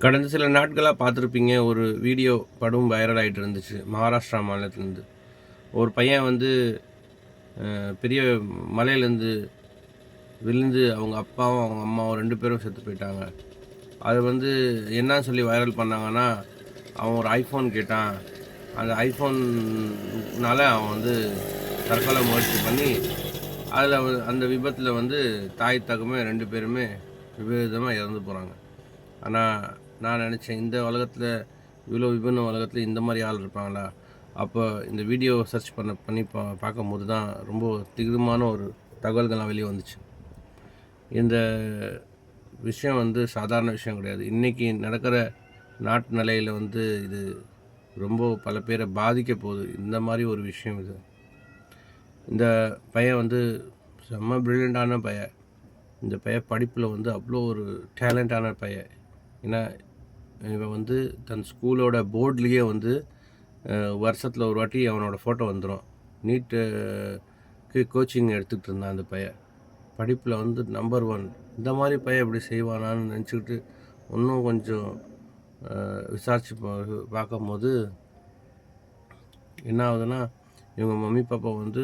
கடந்த சில நாட்களாக பார்த்துருப்பீங்க, ஒரு வீடியோ படம் வைரல் ஆகிட்டு இருந்துச்சு மகாராஷ்டிரா மாநிலத்திலேருந்து. ஒரு பையன் வந்து பெரிய மலையிலேருந்து விழுந்து அவங்க அப்பாவும் அவங்க அம்மாவும் 2 பேரும் செத்து போயிட்டாங்க. அது வந்து என்ன சொல்லி வைரல் பண்ணாங்கன்னா, அவன் ஒரு ஐஃபோன் கேட்டான். அந்த ஐஃபோன்னால அவன் வந்து தற்கொலை முயற்சி பண்ணி, அதில் அந்த விபத்தில் வந்து தாய் தகமே 2 பேருமே விபரீதமாக இறந்து போகிறாங்க. ஆனால் நான் நினச்சேன், இந்த உலகத்தில் இவ்வளோ விபன்ன உலகத்தில் இந்த மாதிரி ஆள் இருப்பாங்களா? அப்போ இந்த வீடியோ சர்ச் பண்ணி பார்க்கும்போது தான் ரொம்ப திகிரமான ஒரு தகவல்கள்லாம் வெளியே வந்துச்சு. இந்த விஷயம் வந்து சாதாரண விஷயம் கிடையாது. இன்றைக்கி நடக்கிற நாட்டு நிலையில் வந்து இது ரொம்ப பல பேரை பாதிக்க போகுது. இந்த மாதிரி ஒரு விஷயம் இது. இந்த பையன் வந்து செம்ம ப்ரில்லியண்ட்டான பையன். இந்த பையன் படிப்பில் வந்து அவ்வளோ ஒரு டேலண்டான பையன். ஏன்னா இவன் வந்து தன் ஸ்கூலோட போர்ட்லேயே வந்து வருஷத்தில் ஒரு வாட்டி அவனோட ஃபோட்டோ வந்துடும். நீட்டுக்கு கோச்சிங் எடுத்துக்கிட்டு இருந்தான் அந்த பையன். படிப்பில் வந்து நம்பர் 1. இந்த மாதிரி பையன் இப்படி செய்வானான்னு நினச்சிக்கிட்டு இன்னும் கொஞ்சம் விசாரித்து பார்க்கும்போது என்ன ஆகுதுன்னா, இவங்க மம்மி பாப்பா வந்து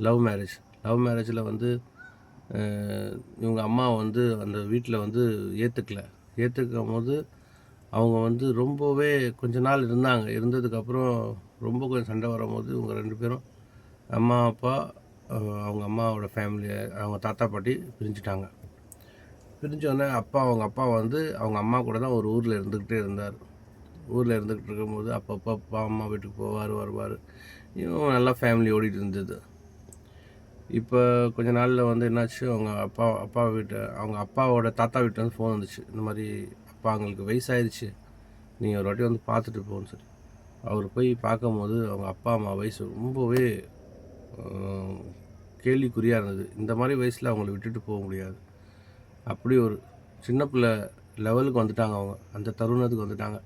லவ் மேரேஜில் வந்து இவங்க அம்மா வந்து அந்த வீட்டில் வந்து ஏற்றுக்கும் போது அவங்க வந்து ரொம்பவே கொஞ்ச நாள் இருந்தாங்க. இருந்ததுக்கப்புறம் ரொம்ப கொஞ்சம் சண்டை வரும்போது இவங்க 2 பேரும் அம்மா அப்பா அவங்க அம்மாவோட ஃபேமிலியை அவங்க தாத்தா பாட்டி பிரிஞ்சுட்டாங்க. பிரிஞ்சோடனே அவங்க அப்பா வந்து அவங்க அம்மா கூட தான் ஒரு ஊரில் இருந்துக்கிட்டே இருந்தார். ஊரில் இருந்துக்கிட்டு இருக்கும்போது அப்பப்போ அப்பா அம்மா வீட்டுக்கு வருவார். இவங்க நல்லா ஃபேமிலி ஓடிட்டு இருந்தது. இப்போ கொஞ்ச நாளில் வந்து என்னாச்சு, அவங்க அவங்க அப்பாவோட தாத்தா வீட்டிலேருந்து ஃபோன் வந்துச்சு. இந்த மாதிரி அப்பா அவங்களுக்கு வயசாகிடுச்சு, நீங்கள் ஒரு வாட்டி வந்து பார்த்துட்டு போன்னு சொல்லி. அவர் போய் பார்க்கும்போது அவங்க அப்பா அம்மா வயசு ரொம்பவே கேள்விக்குறியாக இருந்தது. இந்த மாதிரி வயசில் அவங்கள விட்டுட்டு போக முடியாது. அப்படி ஒரு சின்ன பிள்ளை லெவலுக்கு வந்துட்டாங்க அவங்க. அந்த தருணத்துக்கு வந்துட்டாங்க.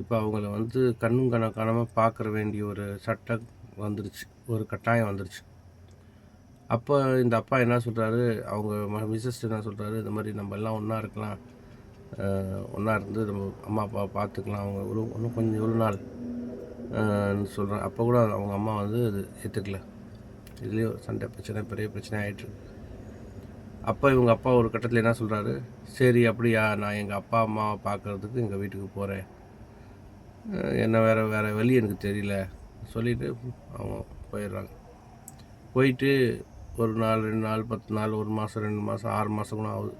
இப்போ அவங்கள வந்து கண்ணும் காணாமல் பார்க்குற வேண்டிய ஒரு சட்டம் வந்துருச்சு, ஒரு கட்டாயம் வந்துருச்சு. அப்போ இந்த அப்பா என்ன சொல்கிறாரு, அவங்க மிஸ்ஸஸ் என்ன சொல்கிறாரு, இந்த மாதிரி நம்ம எல்லாம் ஒன்றா இருக்கலாம், ஒன்றா இருந்து நம்ம அம்மா அப்பாவை பார்த்துக்கலாம், அவங்க இன்னும் கொஞ்சம் எவ்வளோ நாள் சொல்கிறேன். அப்போ கூட அவங்க அம்மா வந்து அது ஏற்றுக்கல. இதுலேயே சண்டை பெரிய பிரச்சனை ஆகிட்டு. அப்போ இவங்க அப்பா ஒரு கட்டத்தில் என்ன சொல்கிறாரு, சரி அப்படியா, நான் எங்கள் அப்பா அம்மாவை பார்க்குறதுக்கு எங்கள் வீட்டுக்கு போகிறேன், என்ன வேறு வழி எனக்கு தெரியல சொல்லிவிட்டு அவங்க போயிடுறாங்க. போயிட்டு ஒரு நாள் 2 நாள் 10 நாள் 1 மாதம் 2 மாதம் 6 மாதம் கூட ஆகுது.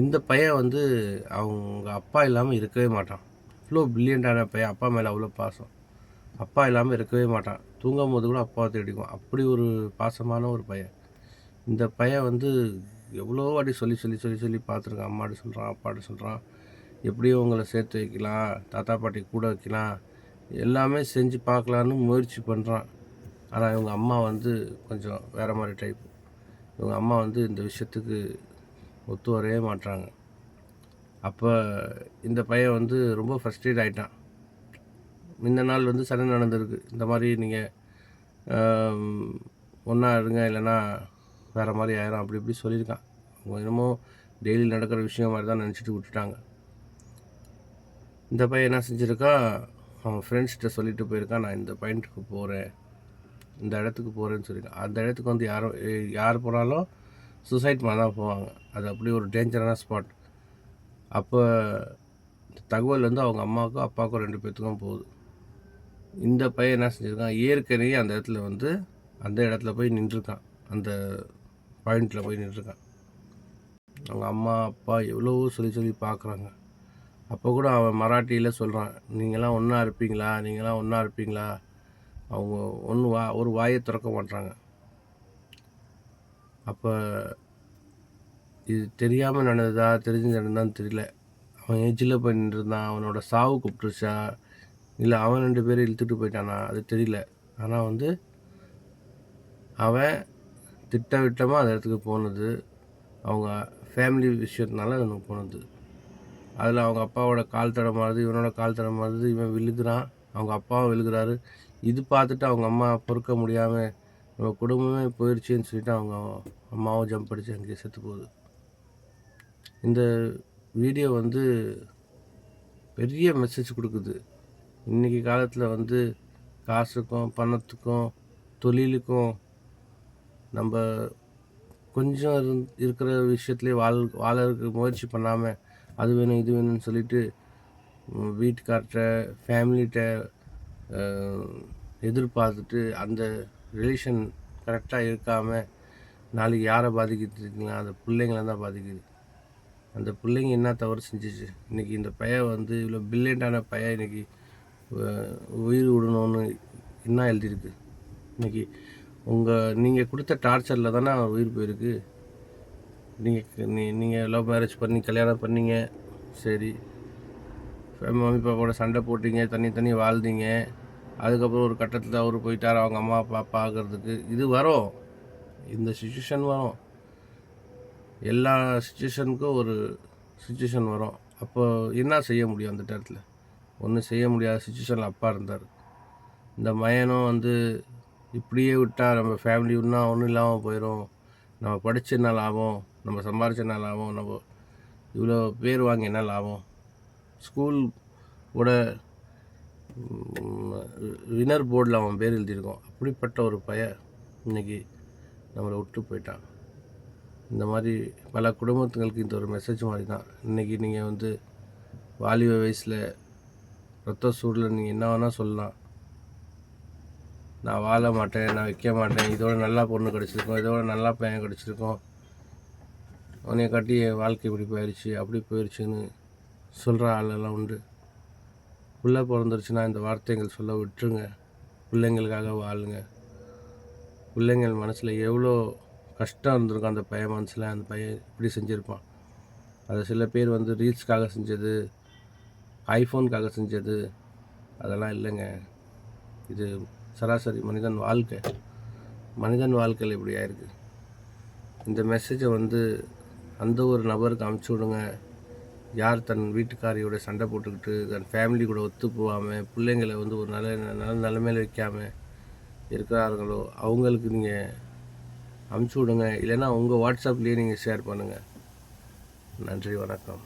இந்த பையன் வந்து அவங்க அப்பா இல்லாமல் இருக்கவே மாட்டான். அவ்வளோ பிரில்லியண்ட்டான பையன். அப்பா மேலே அவ்வளோ பாசம். அப்பா இல்லாமல் இருக்கவே மாட்டான். தூங்கும் போது கூட அப்பாவை தேடிக்குவான். அப்படி ஒரு பாசமான ஒரு பையன். இந்த பையன் வந்து எவ்வளோ வாட்டி சொல்லி பார்த்துருக்கான். அம்மாட்ட சொல்கிறான், அப்பாட்ட சொல்கிறான், எப்படியும் உங்களை சேர்த்து வைக்கலாம், தாத்தா பாட்டி கூட வைக்கலாம், எல்லாமே செஞ்சு பார்க்கலான்னு முயற்சி பண்ணுறான். ஆனால் இவங்க அம்மா வந்து கொஞ்சம் வேறு மாதிரி டைப். இவங்க அம்மா வந்து இந்த விஷயத்துக்கு ஒத்து வரவே மாட்டுறாங்க. அப்போ இந்த பையன் வந்து ரொம்ப ஃப்ரஸ்ட்ரேட் ஆகிட்டான். முன்ன நாள் வந்து சண்டை நடந்திருக்கு. இந்த மாதிரி நீங்கள் ஒன்றா இருங்க, இல்லைன்னா வேறு மாதிரி ஆயிரும், அப்படி இப்படி சொல்லியிருக்கான். அவங்க என்னமோ டெய்லி நடக்கிற விஷயம் மாதிரி தான் நினச்சிட்டு விட்டுட்டாங்க. இந்த பையன் என்ன செஞ்சுருக்கான், அவன் ஃப்ரெண்ட்ஸ்கிட்ட சொல்லிட்டு போயிருக்கான், நான் இந்த பாயிண்ட்டுக்கு போகிறேன், இந்த இடத்துக்கு போகிறேன்னு சொல்லியிருக்கான். அந்த இடத்துக்கு வந்து யார் போனாலும் சூசைட் பண்ண தான் போவாங்க. அது அப்படி ஒரு டேஞ்சரான ஸ்பாட். அப்போ தகவல் வந்து அவங்க அம்மாவுக்கும் அப்பாவுக்கும் 2 பேர்த்துக்கும் போகுது. இந்த பையன் என்ன செஞ்சுருக்கான், ஏற்கனவே அந்த இடத்துல போய் நின்றுருக்கான். அந்த பாயிண்டில் போய் நின்றுருக்கான். அவங்க அம்மா அப்பா எவ்வளவோ சொல்லி பார்க்குறாங்க. அப்போ கூட அவன் மராட்டியில் சொல்கிறான், நீங்களாம் ஒன்றா இருப்பீங்களா. அவங்க ஒரு வாயை திறக்க மாட்டாங்க. அப்போ இது தெரியாமல் நடந்ததா தெரிஞ்சு நடந்தான்னு தெரியல. அவன் எஜ்ஜில் போய் நின்றுருந்தான். அவனோட சாவு கூப்பிட்டுருச்சா, இல்லை அவன் 2 பேரும் இழுத்துட்டு போயிட்டானா, அது தெரியல. ஆனால் வந்து அவன் திட்டவிட்டமாக அந்த இடத்துக்கு போனது அவங்க ஃபேமிலி விஷயத்தினால அவனுக்கு போனது. அதில் அவங்க அப்பாவோட கால் தடமாறுது, இவனோட கால் தடமாறுது, இவன் விழுகிறான், அவங்க அப்பாவும் விழுகிறாரு. இது பார்த்துட்டு அவங்க அம்மா பொறுக்க முடியாமல் நம்ம குடும்பமே போயிடுச்சுன்னு சொல்லிட்டு அவங்க அம்மாவும் ஜம்ப் அடித்து அங்கேயே செத்து போகுது. இந்த வீடியோ வந்து பெரிய மெசேஜ் கொடுக்குது. இன்றைக்கி காலத்தில் வந்து காசுக்கும் பணத்துக்கும் தொழிலுக்கும் நம்ம கொஞ்சம் இருக்கிற விஷயத்துலேயே வாழறதுக்கு முயற்சி பண்ணாமல் அது வேணும் இது வேணும்னு சொல்லிட்டு வீட்டுக்கார்ட்ட ஃபேமிலிகிட்ட எதிர்பார்த்துட்டு அந்த ரிலேஷன் கரெக்டாக இருக்காமல் நாளைக்கு யாரை பாதிக்கிறதுங்களா? அந்த பிள்ளைங்கள தான் பாதிக்குது. அந்த பிள்ளைங்க என்ன தவறு செஞ்சிச்சு? இன்றைக்கி இந்த பையன் வந்து இவ்வளோ பில்லியண்டான பையன் இன்றைக்கி உயிர் விடணும்னு என்ன எழுதியிருக்கு? இன்றைக்கி நீங்கள் கொடுத்த டார்ச்சரில் தானே அவன் உயிர் போயிருக்கு. நீங்கள் லவ் மேரேஜ் பண்ணி கல்யாணம் பண்ணீங்க, சரி, மம்மி பாப்பாவோட சண்டை போட்டீங்க, தனி வாழ்ந்தீங்க. அதுக்கப்புறம் ஒரு கட்டத்தில் அவர் போயிட்டார் அவங்க அம்மா அப்பா பார்க்குறதுக்கு. இது வரும், இந்த சுச்சுவேஷன் வரும், எல்லா சுச்சுவேஷனுக்கும் ஒரு சுச்சுவேஷன் வரும். அப்போ என்ன செய்ய முடியும்? அந்த நேரத்தில் ஒன்றும் செய்ய முடியாத சுச்சுவேஷனில் அப்பா இருந்தார். இந்த மயனும் வந்து இப்படியே விட்டால் நம்ம ஃபேமிலி இன்னும் ஒன்றும் இல்லாமல் போயிடும், நம்ம படித்த என்ன லாபம், நம்ம சம்பாரிச்ச என்ன லாபம், நம்ம இவ்வளோ பேர் வாங்கி என்ன லாபம், ஸ்கூலோட வினர் போர்டில் அவன் பேர் எழுதியிருக்கோம். அப்படிப்பட்ட ஒரு பையன் இன்றைக்கி நம்மளை விட்டு போயிட்டான். இந்த மாதிரி பல குடும்பத்துங்களுக்கு இந்த ஒரு மெசேஜ் மாதிரி தான். இன்றைக்கி நீங்கள் வந்து வாலிப வயசில் ரத்த சூடில் நீங்கள் என்ன வேணால் சொல்லலாம், நான் வாழ மாட்டேன், நான் வைக்க மாட்டேன், இதோட நல்லா பொண்ணு கிடச்சிருக்கோம், இதோட நல்லா பையன் கிடச்சிருக்கோம், உன்னைய காட்டி என் வாழ்க்கை இப்படி போயிடுச்சு அப்படி போயிடுச்சுன்னு சொல்கிற ஆளெல்லாம் உண்டு. பிள்ளை பிறந்துருச்சுன்னா இந்த வார்த்தைகள் சொல்ல விட்டுருங்க. பிள்ளைங்களுக்காக வாழுங்க. பிள்ளைங்கள் மனசில் எவ்வளோ கஷ்டம் இருந்திருக்கும் அந்த பையன் மனசில், அந்த பையன் இப்படி செஞ்சுருப்பான். அதை சில பேர் வந்து ரீல்ஸ்க்காக செஞ்சது, ஐஃபோனுக்காக செஞ்சது, அதெல்லாம் இல்லைங்க. இது சராசரி மனிதன் வாழ்க்கையில் இப்படி ஆயிருக்கு. இந்த மெசேஜை வந்து அந்த ஒரு நபருக்கு அமுச்சு விடுங்க. யார் தன் வீட்டுக்காரியோட சண்டை போட்டுக்கிட்டு தன் ஃபேமிலி கூட ஒத்து போகாமல் பிள்ளைங்களை வந்து ஒரு நல்ல நிலைமையில் வைக்காமல் இருக்கிறார்களோ அவங்களுக்கு நீங்கள் அமுச்சு விடுங்க. இல்லைன்னா உங்கள் வாட்ஸ்அப்லேயே நீங்கள் ஷேர் பண்ணுங்கள். நன்றி, வணக்கம்.